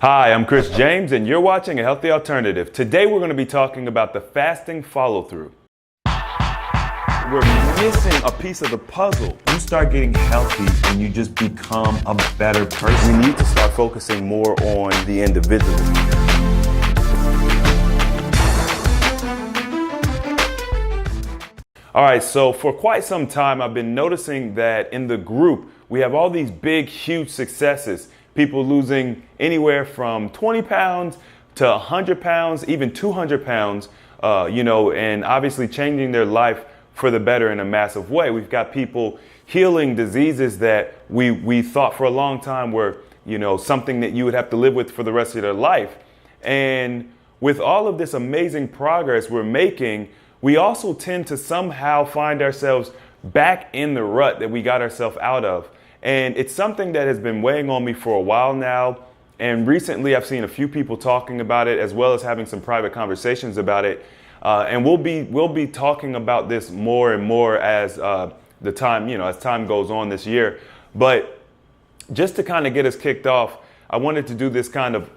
Hi, I'm Chris James, and you're watching A Healthy Alternative. Today we're going to be talking about the fasting follow-through. We're missing a piece of the puzzle. You start getting healthy and you just become a better person. We need to start focusing more on the individual. All right, so for quite some time, I've been noticing that in the group, we have all these big, huge successes. People losing anywhere from 20 pounds to 100 pounds, even 200 pounds, and obviously changing their life for the better in a massive way. We've got people healing diseases that we thought for a long time were, something that you would have to live with for the rest of their life. And with all of this amazing progress we're making, we also tend to somehow find ourselves back in the rut that we got ourselves out of. And it's something that has been weighing on me for a while now. And recently I've seen a few people talking about it, as well as having some private conversations about it. And we'll be talking about this more and more as as time goes on this year. But just to kind of get us kicked off, I wanted to do this kind of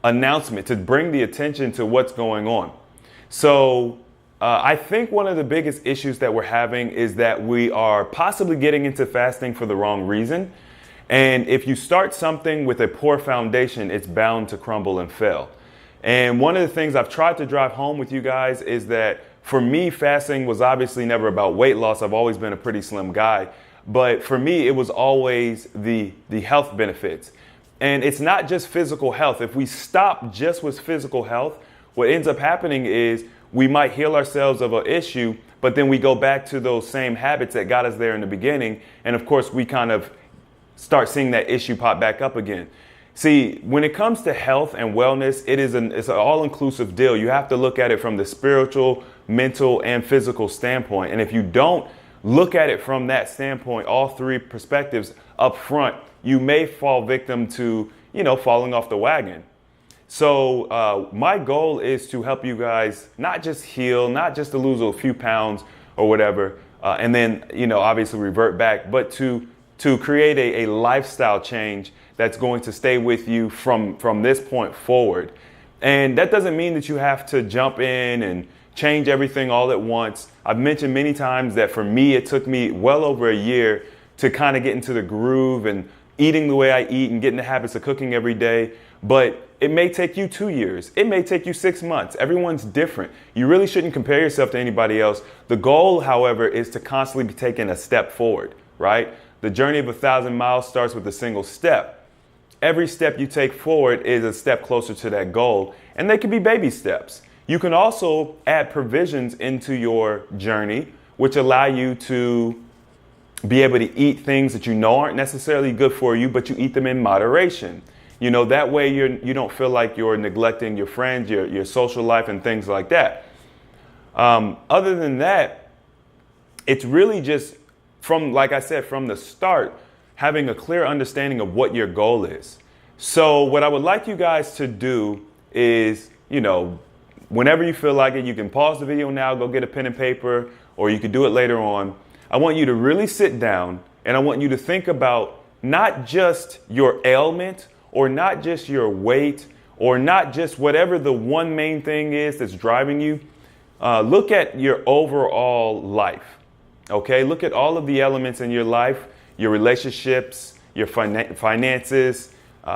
announcement to bring the attention to what's going on. So I think one of the biggest issues that we're having is that we are possibly getting into fasting for the wrong reason. And if you start something with a poor foundation, it's bound to crumble and fail. And one of the things I've tried to drive home with you guys is that for me, fasting was obviously never about weight loss. I've always been a pretty slim guy. But for me, it was always the health benefits. And it's not just physical health. If we stop just with physical health, what ends up happening is we might heal ourselves of an issue, but then we go back to those same habits that got us there in the beginning. And of course, we kind of start seeing that issue pop back up again. See, when it comes to health and wellness, it's an all-inclusive deal. You have to look at it from the spiritual, mental, and physical standpoint. And if you don't look at it from that standpoint, all three perspectives up front, you may fall victim to, falling off the wagon. So my goal is to help you guys not just heal, not just to lose a few pounds or whatever, and then, obviously revert back, but to create a lifestyle change that's going to stay with you from this point forward. And that doesn't mean that you have to jump in and change everything all at once. I've mentioned many times that for me, it took me well over a year to kind of get into the groove and eating the way I eat and getting the habits of cooking every day. But it may take you 2 years. It may take you 6 months. Everyone's different. You really shouldn't compare yourself to anybody else. The goal, however, is to constantly be taking a step forward, right? The journey of 1,000 miles starts with a single step. Every step you take forward is a step closer to that goal, and they can be baby steps. You can also add provisions into your journey, which allow you to be able to eat things that you know aren't necessarily good for you, but you eat them in moderation. That way you don't feel like you're neglecting your friends, your social life, and things like that. Other than that, it's really just like I said, from the start, having a clear understanding of what your goal is. So what I would like you guys to do is, whenever you feel like it, you can pause the video now, go get a pen and paper, or you could do it later on. I want you to really sit down, and I want you to think about not just your ailment, or not just your weight, or not just whatever the one main thing is that's driving you. Look at your overall life, okay? Look at all of the elements in your life, your relationships, your finances,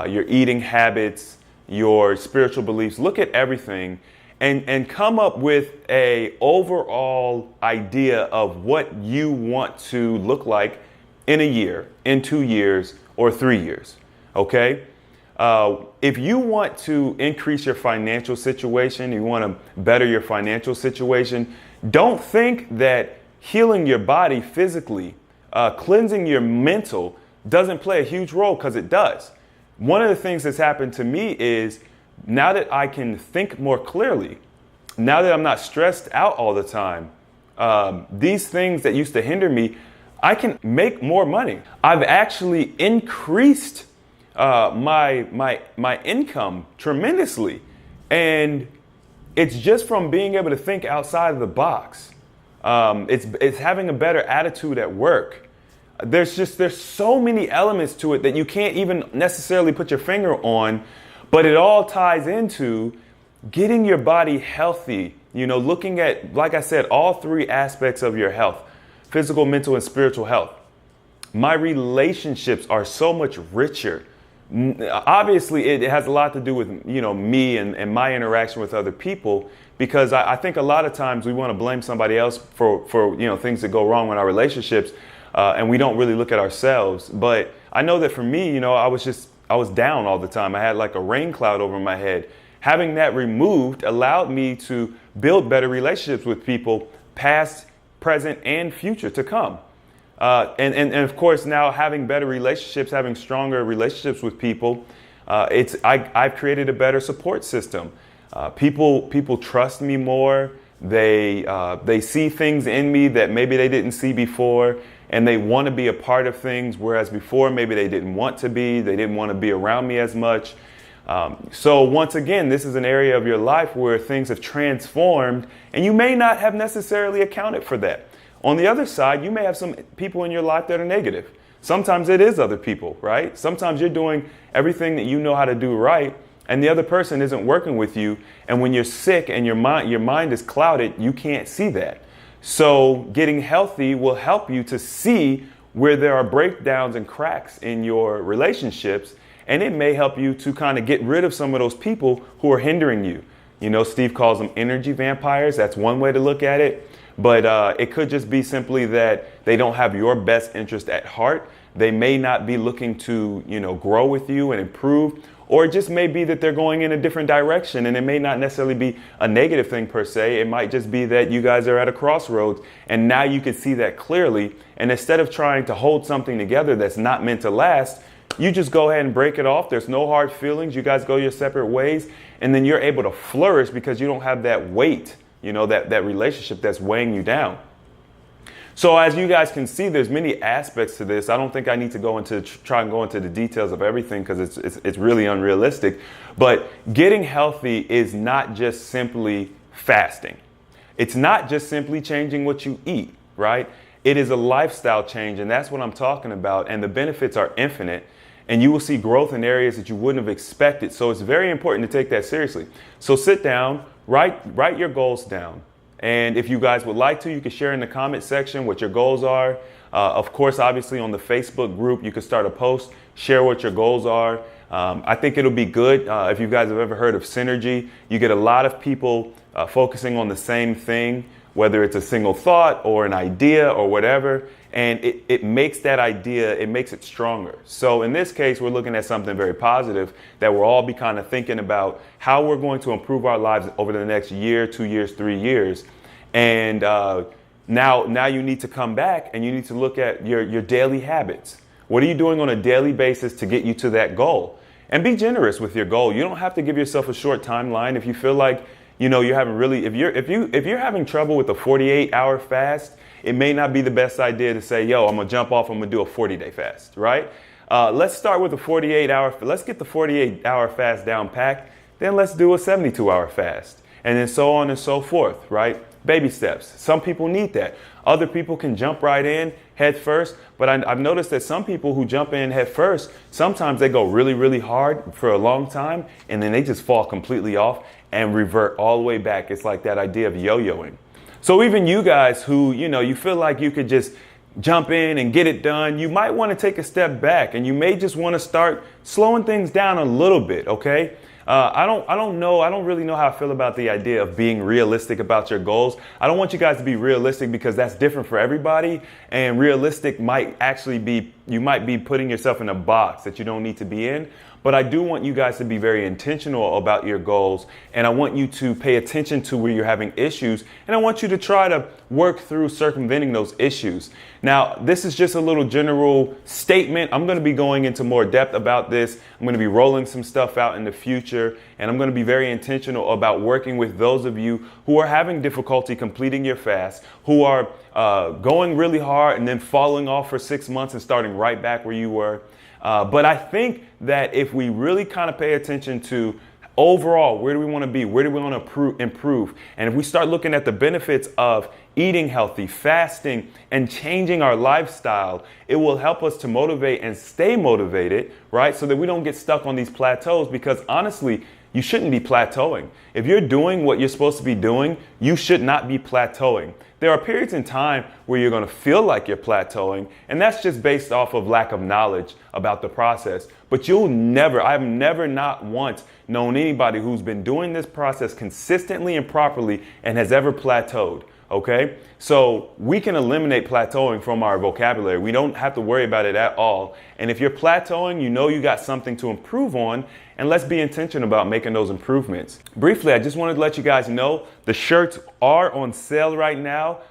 your eating habits, your spiritual beliefs. Look at everything and come up with a overall idea of what you want to look like in a year, in 2 years, or 3 years, okay? If you want to increase your financial situation, you want to better your financial situation, don't think that healing your body physically, cleansing your mental doesn't play a huge role, because it does. One of the things that's happened to me is now that I can think more clearly, now that I'm not stressed out all the time, these things that used to hinder me, I can make more money. I've actually increased my income tremendously. And it's just from being able to think outside of the box. It's having a better attitude at work. There's so many elements to it that you can't even necessarily put your finger on, But it all ties into getting your body healthy, looking at, like I said, all three aspects of your health: physical, mental, and spiritual health. My relationships are so much richer. Obviously, it has a lot to do with, me and my interaction with other people, because I think a lot of times we want to blame somebody else for things that go wrong in our relationships, and we don't really look at ourselves. But I know that for me, I was down all the time. I had like a rain cloud over my head. Having that removed allowed me to build better relationships with people, past, present, and future to come. And of course, now having better relationships, having stronger relationships with people, I've created a better support system. People trust me more. They see things in me that maybe they didn't see before, and they want to be a part of things, whereas before maybe they didn't want to be. They didn't want to be around me as much. So once again, this is an area of your life where things have transformed, and you may not have necessarily accounted for that. On the other side, you may have some people in your life that are negative. Sometimes it is other people, right? Sometimes you're doing everything that you know how to do right, and the other person isn't working with you. And when you're sick and your mind is clouded, you can't see that. So getting healthy will help you to see where there are breakdowns and cracks in your relationships. And it may help you to kind of get rid of some of those people who are hindering you. Steve calls them energy vampires. That's one way to look at it. But it could just be simply that they don't have your best interest at heart. They may not be looking to, grow with you and improve. Or it just may be that they're going in a different direction, and it may not necessarily be a negative thing per se. It might just be that you guys are at a crossroads, and now you can see that clearly. And instead of trying to hold something together that's not meant to last, you just go ahead and break it off. There's no hard feelings. You guys go your separate ways, and then you're able to flourish because you don't have that weight, that relationship that's weighing you down. So as you guys can see, there's many aspects to this. I don't think I need to try and go into the details of everything, because it's really unrealistic. But getting healthy is not just simply fasting. It's not just simply changing what you eat, right? It is a lifestyle change, and that's what I'm talking about. And the benefits are infinite, and you will see growth in areas that you wouldn't have expected. So it's very important to take that seriously. So sit down, write your goals down. And if you guys would like to, you can share in the comment section what your goals are. Of course, obviously on the Facebook group, you can start a post, share what your goals are. I think it'll be good if you guys have ever heard of synergy. You get a lot of people focusing on the same thing, whether it's a single thought or an idea or whatever. And it makes that idea, it makes it stronger. So in this case, we're looking at something very positive that we'll all be kind of thinking about how we're going to improve our lives over the next year, 2 years, 3 years. And now you need to come back and you need to look at your daily habits. What are you doing on a daily basis to get you to that goal? And be generous with your goal. You don't have to give yourself a short timeline. If you feel like, you're having if you're having trouble with a 48-hour fast, it may not be the best idea to say, I'm gonna jump off, I'm gonna do a 40-day fast, right? Let's start with a 48-hour. Let's get the 48-hour fast down packed. Then let's do a 72-hour fast, and then so on and so forth, right? Baby steps. Some people need that. Other people can jump right in head first. But I've noticed that some people who jump in head first, sometimes they go really, really hard for a long time, and then they just fall completely off and revert all the way back. It's like that idea of yo-yoing. So even you guys who, you feel like you could just jump in and get it done, you might want to take a step back, and you may just want to start slowing things down a little bit, okay? I don't really know how I feel about the idea of being realistic about your goals. I don't want you guys to be realistic because that's different for everybody. And realistic might actually be, you might be putting yourself in a box that you don't need to be in. But I do want you guys to be very intentional about your goals. And I want you to pay attention to where you're having issues. And I want you to try to work through circumventing those issues. Now, this is just a little general statement. I'm going to be going into more depth about this. I'm going to be rolling some stuff out in the future. And I'm going to be very intentional about working with those of you who are having difficulty completing your fast, who are going really hard and then falling off for 6 months and starting right back where you were. But I think that if we really kind of pay attention to overall, where do we want to be? Where do we want to improve? And if we start looking at the benefits of eating healthy, fasting, and changing our lifestyle, it will help us to motivate and stay motivated, right? So that we don't get stuck on these plateaus, because honestly, you shouldn't be plateauing. If you're doing what you're supposed to be doing, you should not be plateauing. There are periods in time where you're going to feel like you're plateauing, and that's just based off of lack of knowledge about the process. But I've never not once known anybody who's been doing this process consistently and properly and has ever plateaued. Okay, so we can eliminate plateauing from our vocabulary. We don't have to worry about it at all. And if you're plateauing, you know you got something to improve on, and let's be intentional about making those improvements. Briefly, I just wanted to let you guys know the shirts are on sale right now.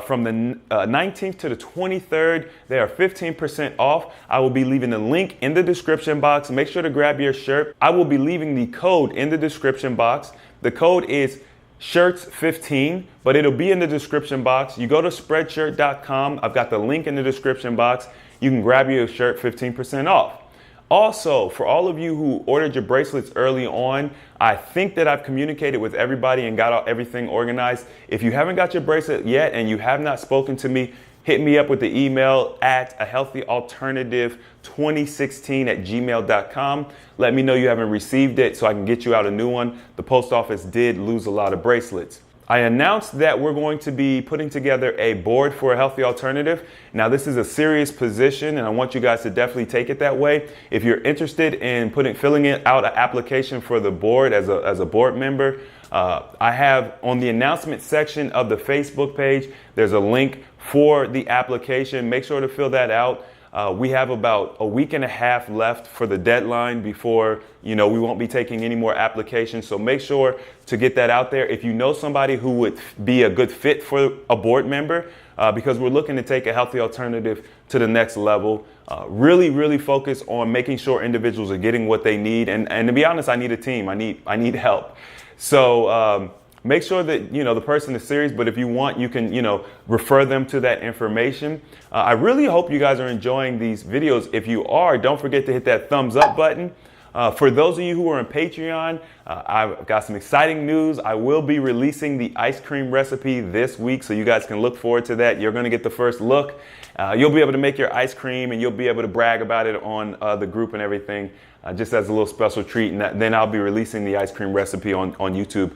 From the 19th to the 23rd, they are 15% off. I will be leaving the link in the description box. Make sure to grab your shirt. I will be leaving the code in the description box. The code is shirts15, but it'll be in the description box. You go to spreadshirt.com. I've got the link in the description box. You can grab your shirt 15% off. Also, for all of you who ordered your bracelets early on, I think that I've communicated with everybody and got everything organized. If you haven't got your bracelet yet and you have not spoken to me, hit me up with the email at ahealthyalternative2016@gmail.com. Let me know you haven't received it so I can get you out a new one. The post office did lose a lot of bracelets. I announced that we're going to be putting together a board for a healthy alternative. Now, this is a serious position, and I want you guys to definitely take it that way. If you're interested in filling out an application for the board as a board member, I have on the announcement section of the Facebook page, there's a link for the application. Make sure to fill that out. We have about a week and a half left for the deadline before, we won't be taking any more applications. So make sure to get that out there. If you know somebody who would be a good fit for a board member, because we're looking to take a healthy alternative to the next level, really focus on making sure individuals are getting what they need. And to be honest, I need a team. I need help. So, make sure that, the person is serious, but if you want, you can, refer them to that information. I really hope you guys are enjoying these videos. If you are, don't forget to hit that thumbs up button. For those of you who are on Patreon, I've got some exciting news. I will be releasing the ice cream recipe this week, so you guys can look forward to that. You're going to get the first look. You'll be able to make your ice cream, and you'll be able to brag about it on the group and everything. Just as a little special treat, and then I'll be releasing the ice cream recipe on YouTube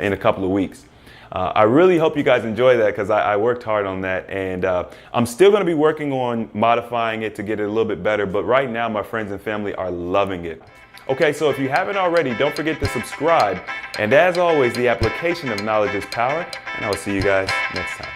in a couple of weeks. I really hope you guys enjoy that, because I worked hard on that, and I'm still going to be working on modifying it to get it a little bit better, but right now my friends and family are loving it. Okay, so if you haven't already, don't forget to subscribe, and as always, the application of knowledge is power, and I will see you guys next time.